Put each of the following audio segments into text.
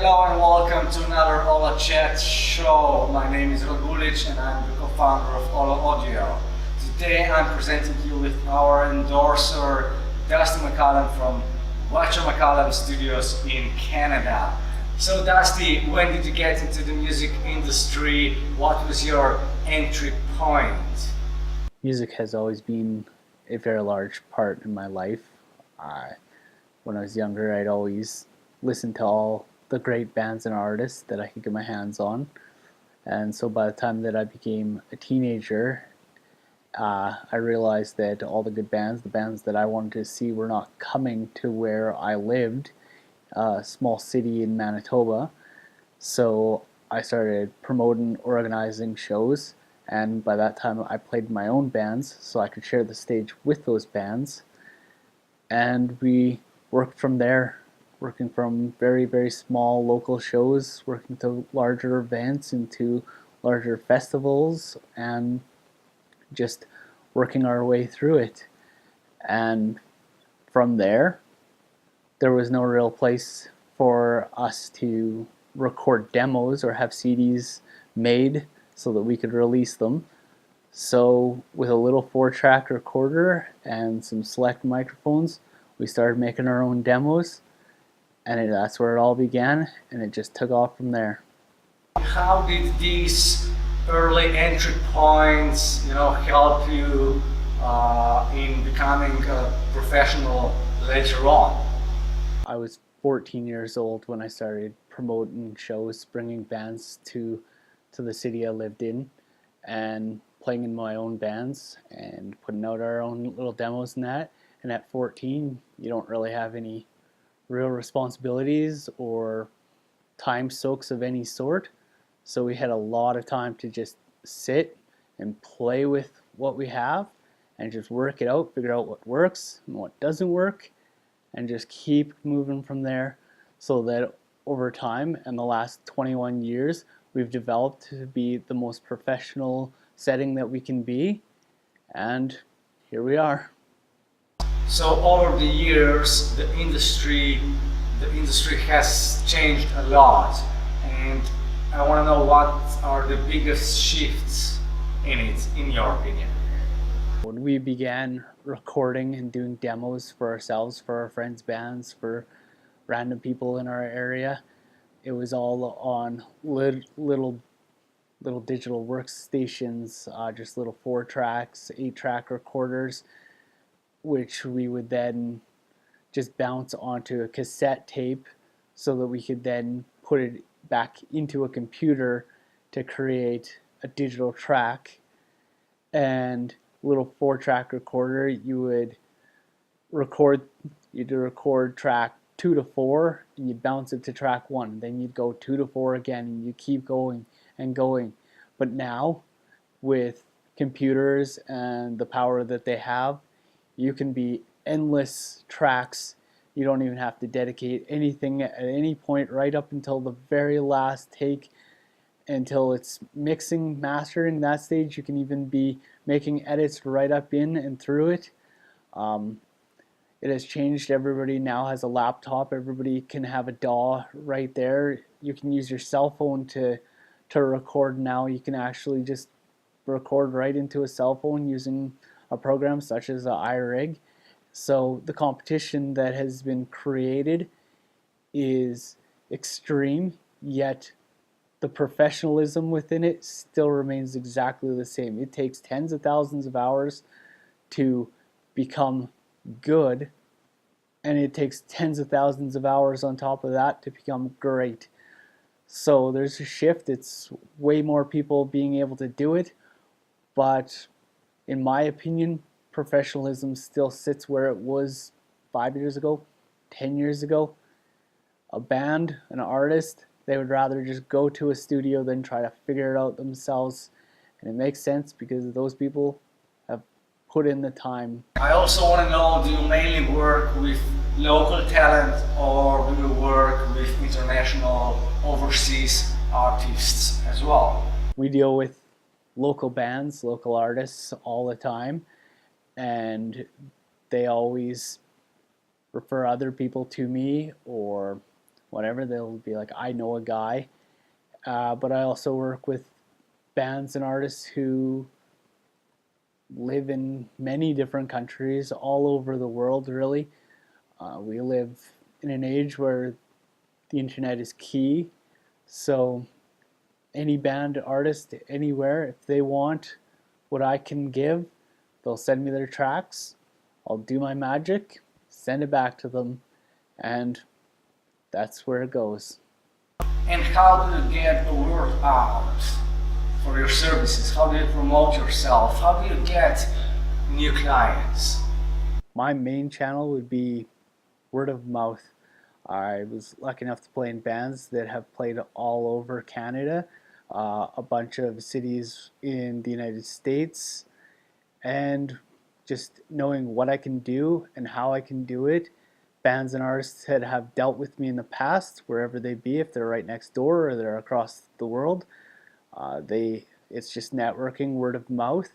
Hello and welcome to another OLLO Chat show. My name is Ragulic and I'm the co-founder of OLLO Audio. Today I'm presenting you with our endorser, Dusty McCallum from Whatcha McCallum Studios in Canada. So Dusty, when did you get into the music industry? What was your entry point? Music has always been a very large part in my life. When I was younger, I'd always listen to all the great bands and artists that I could get my hands on. And so by the time that I became a teenager, I realized that all the good bands, the bands that I wanted to see, were not coming to where I lived, a small city in Manitoba. So I started promoting, organizing shows, and by that time I played my own bands so I could share the stage with those bands. And we worked from there, working from very, very small local shows, working to larger events, into larger festivals, and just working our way through it. And from there was no real place for us to record demos or have CDs made so that we could release them. So with a little 4-track recorder and some select microphones, we started making our own demos, and that's where it all began, and it just took off from there. How did these early entry points, help you in becoming a professional later on? I was 14 years old when I started promoting shows, bringing bands to the city I lived in, and playing in my own bands and putting out our own little demos and that. And at 14, you don't really have any real responsibilities or time soaks of any sort. So we had a lot of time to just sit and play with what we have and just work it out, figure out what works and what doesn't work, and just keep moving from there, so that over time, in the last 21 years, we've developed to be the most professional setting that we can be, and here we are. So over the years, the industry has changed a lot, and I want to know what are the biggest shifts in it, in your opinion. When we began recording and doing demos for ourselves, for our friends' bands, for random people in our area, it was all on little digital workstations, just little 4-tracks, 8-track recorders, which we would then just bounce onto a cassette tape so that we could then put it back into a computer to create a digital track. And little 4-track recorder, you'd record track 2 to 4 and you'd bounce it to track 1, then you'd go 2 to 4 again, and you keep going and going. But now with computers and the power that they have, you can be endless tracks. You don't even have to dedicate anything at any point, right up until the very last take, until it's mixing, mastering. That stage you can even be making edits right up in and through it. It has changed. Everybody now has a laptop. Everybody can have a DAW right there. You can use your cell phone to record now. You can actually just record right into a cell phone using a program such as iRig. So the competition that has been created is extreme, yet the professionalism within it still remains exactly the same. It takes tens of thousands of hours to become good, and it takes tens of thousands of hours on top of that to become great. So there's a shift. It's way more people being able to do it, but in my opinion, professionalism still sits where it was 5 years ago, 10 years ago. A band, an artist, they would rather just go to a studio than try to figure it out themselves. And it makes sense because those people have put in the time. I also want to know, do you mainly work with local talent or do you work with international, overseas artists as well? We deal with local bands, local artists all the time, and they always refer other people to me, or whatever, they'll be like, I know a guy. But I also work with bands and artists who live in many different countries all over the world, really. We live in an age where the internet is key. So any band, artist, anywhere, if they want what I can give, they'll send me their tracks. I'll do my magic, send it back to them, and that's where it goes. And how do you get the word out for your services? How do you promote yourself? How do you get new clients? My main channel would be word of mouth. I was lucky enough to play in bands that have played all over Canada, a bunch of cities in the United States, and just knowing what I can do and how I can do it. Bands and artists that have dealt with me in the past, wherever they be, if they're right next door or they're across the world, it's just networking, word of mouth.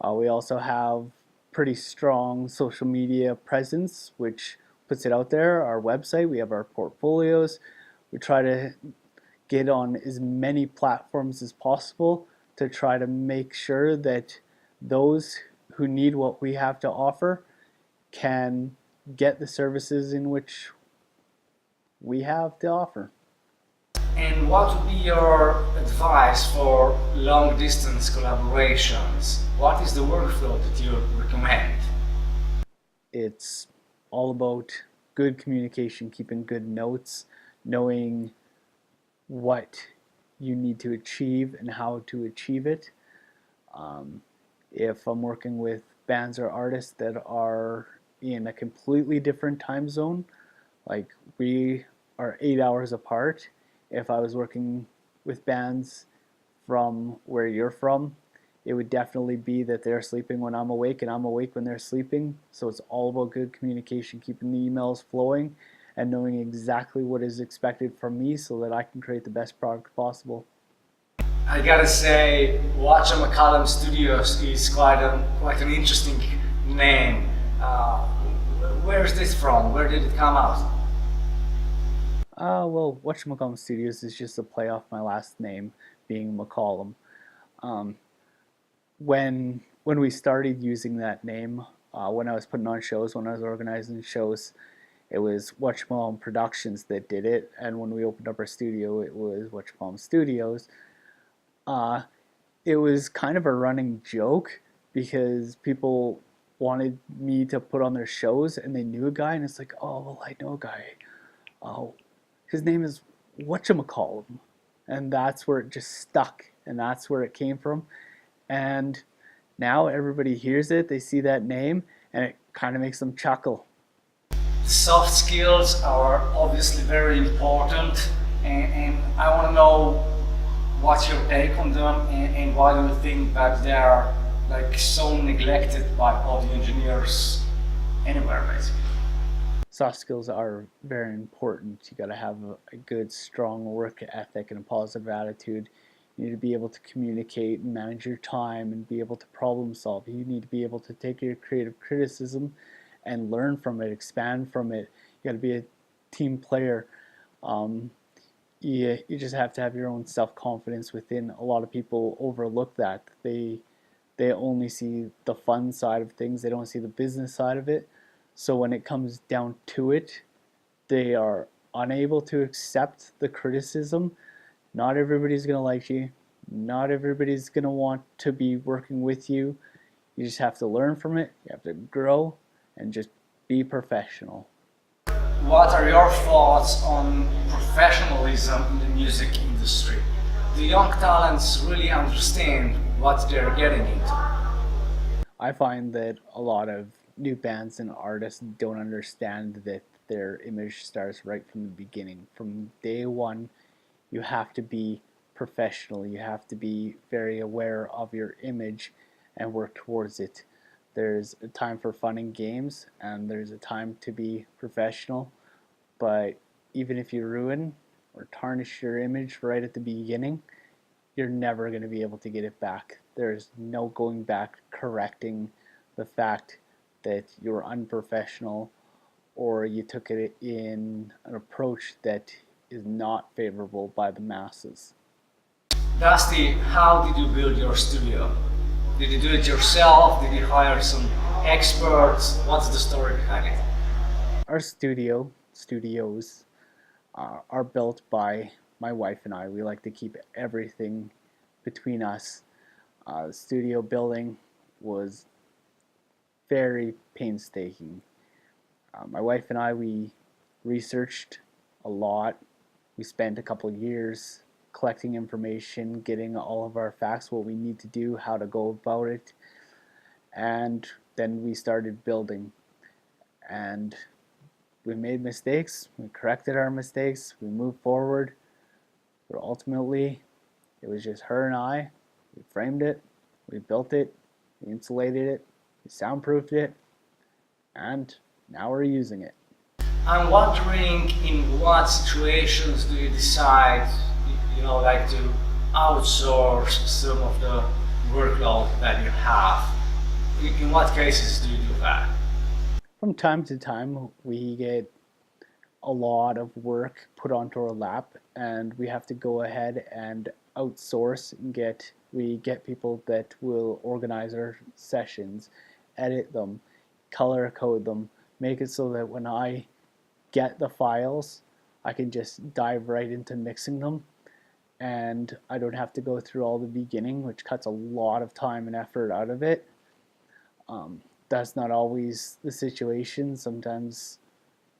We also have pretty strong social media presence, which puts it out there. Our website, we have our portfolios. We try to get on as many platforms as possible to try to make sure that those who need what we have to offer can get the services in which we have to offer. And what would be your advice for long distance collaborations? What is the workflow that you recommend? It's all about good communication, keeping good notes, knowing what you need to achieve and how to achieve it. If I'm working with bands or artists that are in a completely different time zone, like we are 8 hours apart, if I was working with bands from where you're from, it would definitely be that they're sleeping when I'm awake and I'm awake when they're sleeping. So it's all about good communication, keeping the emails flowing and knowing exactly what is expected from me so that I can create the best product possible. I gotta say, Whatcha McCallum Studios is quite an interesting name. Where is this from? Where did it come out? Well, Whatcha McCallum Studios is just a play off my last name being McCallum. Um, when we started using that name, when I was putting on shows, when I was organizing shows, it was Whatcha McCallum Productions that did it, and when we opened up our studio, it was Whatcha McCallum Studios. Uh, it was kind of a running joke because people wanted me to put on their shows, and they knew a guy, and it's like, oh, well, I know a guy. Oh, his name is Whatcha McCallum, and that's where it just stuck, and that's where it came from. And now everybody hears it, they see that name, and it kind of makes them chuckle. Soft skills are obviously very important, and I want to know what's your take on them, and why do you think that they are like so neglected by audio engineers anywhere, basically? Soft skills are very important. You got to have a good, strong work ethic and a positive attitude. You need to be able to communicate and manage your time and be able to problem solve. You need to be able to take your creative criticism and learn from it, expand from it. You got to be a team player. You just have to have your own self-confidence within. A lot of people overlook that. They only see the fun side of things. They don't see the business side of it. So when it comes down to it, they are unable to accept the criticism. Not everybody's going to like you. Not everybody's going to want to be working with you. You just have to learn from it. You have to grow and just be professional. What are your thoughts on professionalism in the music industry? Do young talents really understand what they're getting into? I find that a lot of new bands and artists don't understand that their image starts right from the beginning. From day one, you have to be professional. You have to be very aware of your image and work towards it. There's a time for fun and games, and there's a time to be professional. But even if you ruin or tarnish your image right at the beginning, you're never going to be able to get it back. There's no going back correcting the fact that you were unprofessional or you took it in an approach that is not favorable by the masses. Dusty, how did you build your studio? Did you do it yourself? Did you hire some experts? What's the story behind it? Our studios are built by my wife and I. We like to keep everything between us. The studio building was very painstaking. My wife and I, we researched a lot. We spent a couple of years collecting information, getting all of our facts, what we need to do, how to go about it, and then we started building. And we made mistakes, we corrected our mistakes, we moved forward, but ultimately it was just her and I. We framed it, we built it, we insulated it, we soundproofed it, and now we're using it. I'm wondering, in what situations do you decide, like to outsource some of the workload that you have? In what cases do you do that? From time to time, we get a lot of work put onto our lap, and we have to go ahead and outsource and we get people that will organize our sessions, edit them, color code them, make it so that when I get the files, I can just dive right into mixing them, and I don't have to go through all the beginning, which cuts a lot of time and effort out of it. That's not always the situation. Sometimes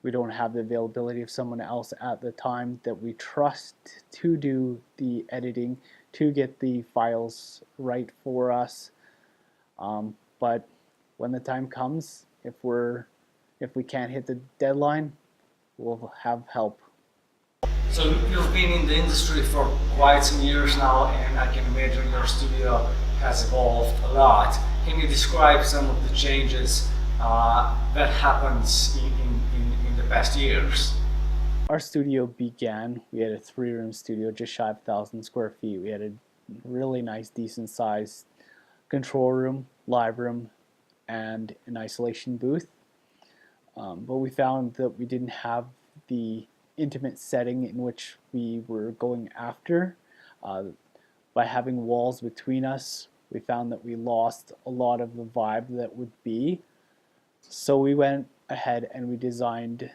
we don't have the availability of someone else at the time that we trust to do the editing, to get the files right for us. But when the time comes, if we can't hit the deadline, we'll have help. So you've been in the industry for quite some years now, and I can imagine your studio has evolved a lot. Can you describe some of the changes that happens in the past years? Our studio began, we had a 3-room studio, just shy of 1,000 square feet. We had a really nice, decent sized control room, live room, and an isolation booth. But we found that we didn't have the intimate setting in which we were going after. By having walls between us, we found that we lost a lot of the vibe that would be. So we went ahead and we designed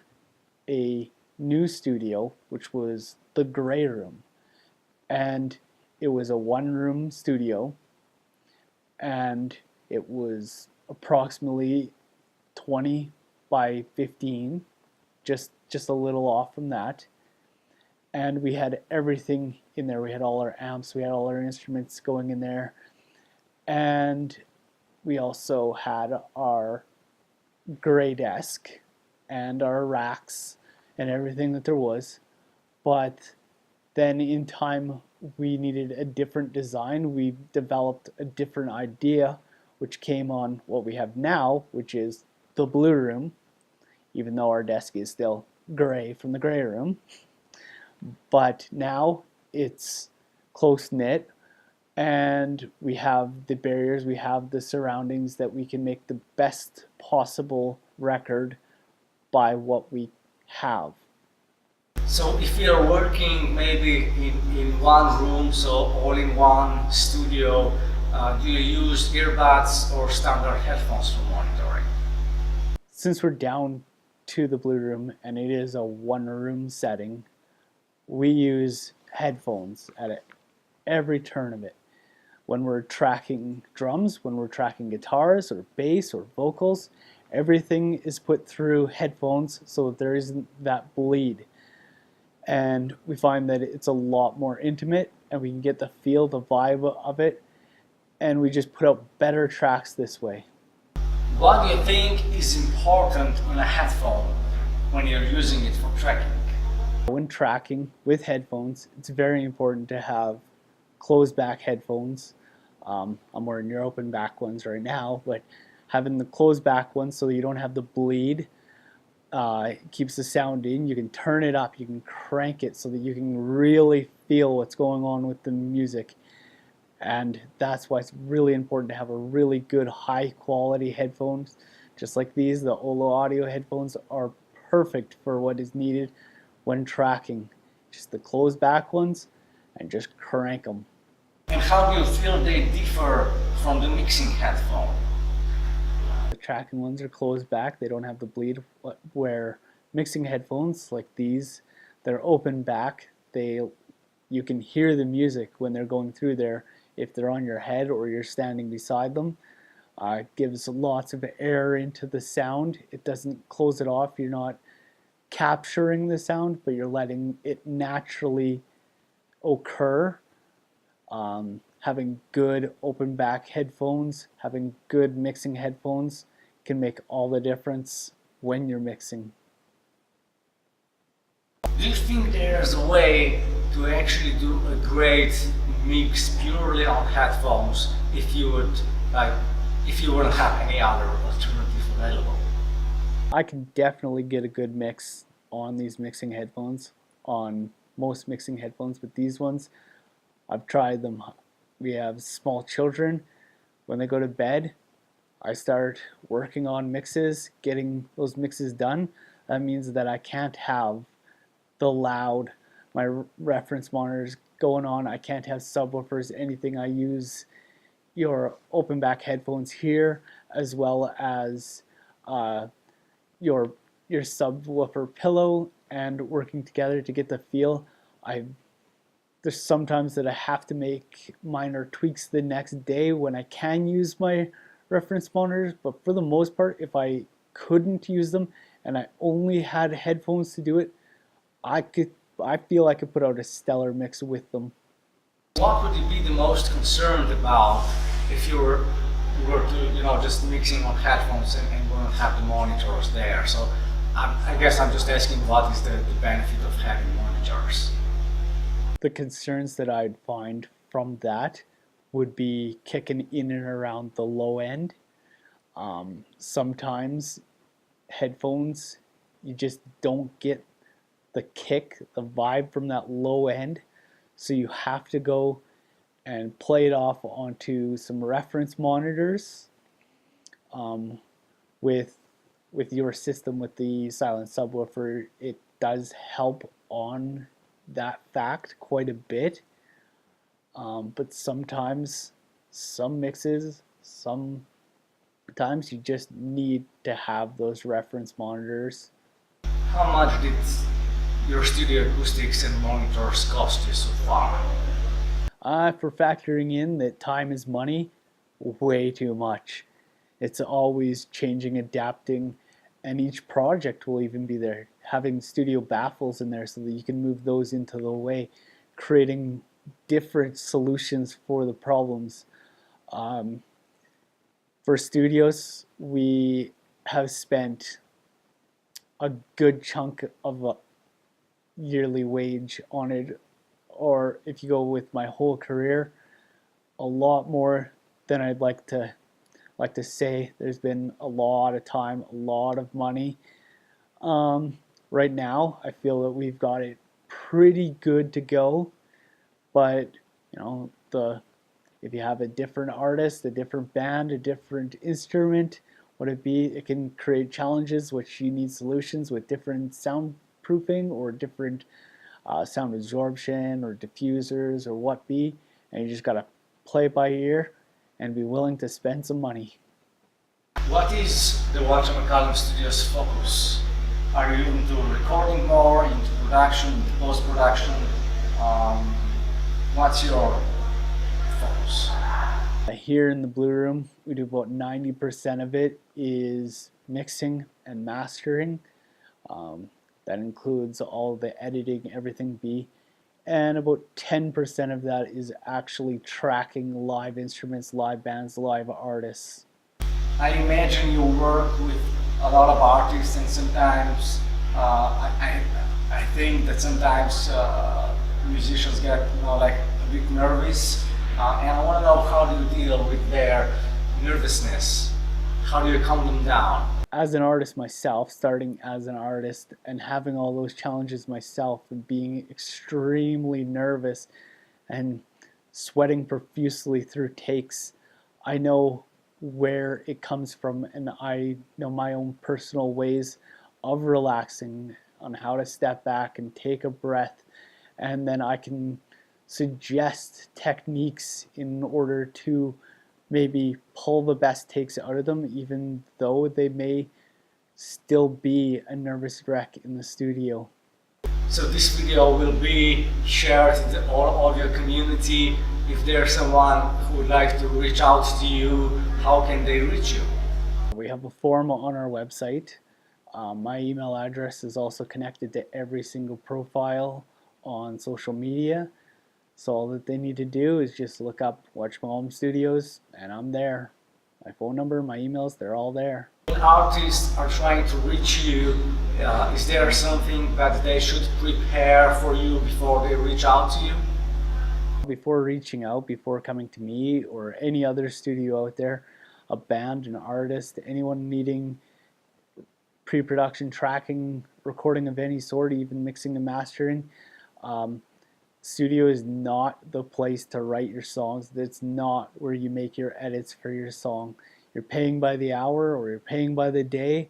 a new studio, which was the gray room. And it was a 1-room studio, and it was approximately 20 by 15, just a little off from that. And we had everything in there. We had all our amps, we had all our instruments going in there, and we also had our gray desk and our racks and everything that there was. But then in time we needed a different design. We developed a different idea, which came on what we have now, which is the blue room, even though our desk is still gray from the gray room. But now it's close knit, and we have the barriers, we have the surroundings that we can make the best possible record by what we have. So if you're working maybe in one room, so all in one studio, do you use earbuds or standard headphones for monitoring? Since we're down to the blue room and it is a 1-room setting, we use headphones at every turn of it. When we're tracking drums, when we're tracking guitars or bass or vocals, everything is put through headphones so that there isn't that bleed. And we find that it's a lot more intimate, and we can get the feel, the vibe of it, and we just put out better tracks this way. What do you think is important on a headphone when you're using it for tracking? When tracking with headphones, it's very important to have closed back headphones. I'm wearing your open back ones right now, but having the closed back ones so that you don't have the bleed, it keeps the sound in. You can turn it up, you can crank it so that you can really feel what's going on with the music. And that's why it's really important to have a really good high quality headphones. Just like these, the OLLO audio headphones are perfect for what is needed when tracking. just the closed back ones, and just crank them. And how do you feel they differ from the mixing headphone? The tracking ones are closed back, they don't have the bleed, where mixing headphones like these, they're open back. You can hear the music when they're going through there if they're on your head or you're standing beside them. It gives lots of air into the sound. It doesn't close it off. You're not capturing the sound, but you're letting it naturally occur. Having good open back headphones, having good mixing headphones can make all the difference when you're mixing. Do you think there's a way to actually do a great mix purely on headphones if you wouldn't have any other alternative available? I can definitely get a good mix on these mixing headphones, on most mixing headphones, but these ones, I've tried them. We have small children. When they go to bed, I start working on mixes, getting those mixes done. That means that I can't have the loud, my reference monitors going on. I can't have subwoofers, anything. I use your open back headphones here, as well as your subwoofer pillow, and working together to get the feel. There's sometimes that I have to make minor tweaks the next day when I can use my reference monitors, but for the most part, if I couldn't use them and I only had headphones to do it, I feel I could put out a stellar mix with them. What would you be the most concerned about if you were to, just mixing on headphones and wouldn't have the monitors there? So I guess I'm just asking, what is the benefit of having monitors? The concerns that I'd find from that would be kicking in and around the low end. Sometimes headphones, you just don't get the kick, the vibe from that low end, so you have to go and play it off onto some reference monitors. With your system, with the silent subwoofer, it does help on that fact quite a bit, but sometimes some mixes, sometimes you just need to have those reference monitors. How much did your studio acoustics and monitors cost you so far? For factoring in that time is money, way too much. It's always changing, adapting, and each project will even be there. Having studio baffles in there so that you can move those into the way, creating different solutions for the problems. For studios, we have spent a good chunk of a yearly wage on it, or if you go with my whole career, a lot more than I'd like to say. There's been a lot of time, a lot of money. Right now, I feel that we've got it pretty good to go, but if you have a different artist, a different band, a different instrument, it can create challenges which you need solutions with different soundproofing or different sound absorption or diffusers or and you just gotta play by ear and be willing to spend some money. What is the Whatcha McCallum Studios focus? Are you into recording more, into production, into post-production? What's your focus? Here in the Blue Room, we do about 90% of it is mixing and mastering. That includes all the editing, everything and about 10% of that is actually tracking live instruments, live bands, live artists. I imagine you work with a lot of artists, and sometimes I think that sometimes musicians get a bit nervous, and I want to know, how do you deal with their nervousness? How do you calm them down? As an artist myself, starting as an artist and having all those challenges myself and being extremely nervous and sweating profusely through takes, I know where it comes from, and I know my own personal ways of relaxing, on how to step back and take a breath and then I can suggest techniques in order to maybe pull the best takes out of them, even though they may still be a nervous wreck in the studio. So this video will be shared in the all audio community. If there's someone who would like to reach out to you, how can they reach you? We have a form on our website. My email address is also connected to every single profile on social media. So all that they need to do is just look up Whatcha McCallum Studios, and I'm there. My phone number, my emails, they're all there. When artists are trying to reach you, is there something that they should prepare for you before they reach out to you? Before reaching out, before coming to me or any other studio out there, a band, an artist, anyone needing pre-production, tracking, recording of any sort, even mixing and mastering, studio is not the place to write your songs. It's not where you make your edits for your song. You're paying by the hour or you're paying by the day,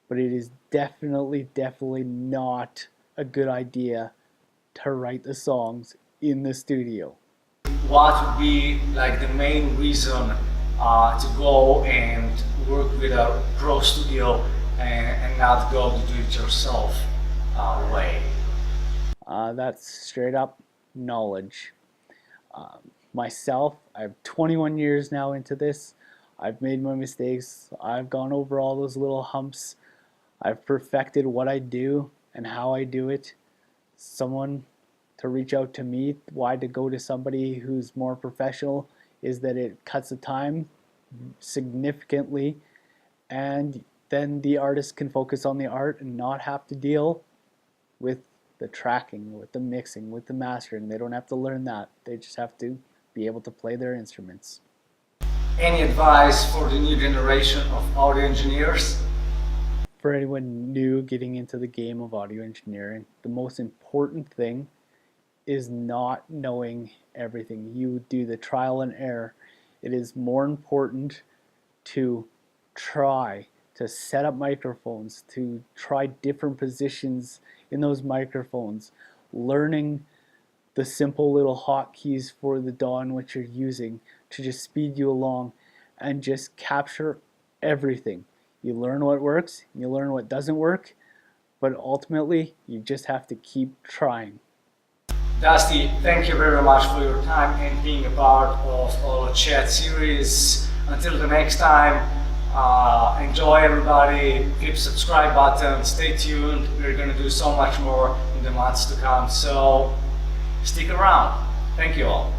but it is definitely not a good idea to write the songs in the studio. What would be like the main reason to go and work with a pro studio and not go to do it yourself way? That's straight up knowledge. Myself, I'm 21 years now into this. I've made my mistakes. I've gone over all those little humps. I've perfected what I do and how I do it. Someone to reach out to me, why to go to somebody who's more professional, is that it cuts the time significantly, and then the artist can focus on the art and not have to deal with the tracking, with the mixing, with the mastering. They don't have to learn that. They just have to be able to play their instruments. Any advice for the new generation of audio engineers? For anyone new getting into the game of audio engineering, the most important thing is not knowing everything. You do the trial and error. It is more important to try to set up microphones, to try different positions in those microphones, learning the simple little hotkeys for the DAW in which you're using to just speed you along, and just capture everything. You learn what works, you learn what doesn't work, but ultimately you just have to keep trying. Dusty, thank you very much for your time and being a part of OLLO Chat series. Until the next time, enjoy everybody, click subscribe button, stay tuned. We're going to do so much more in the months to come, so stick around. Thank you all.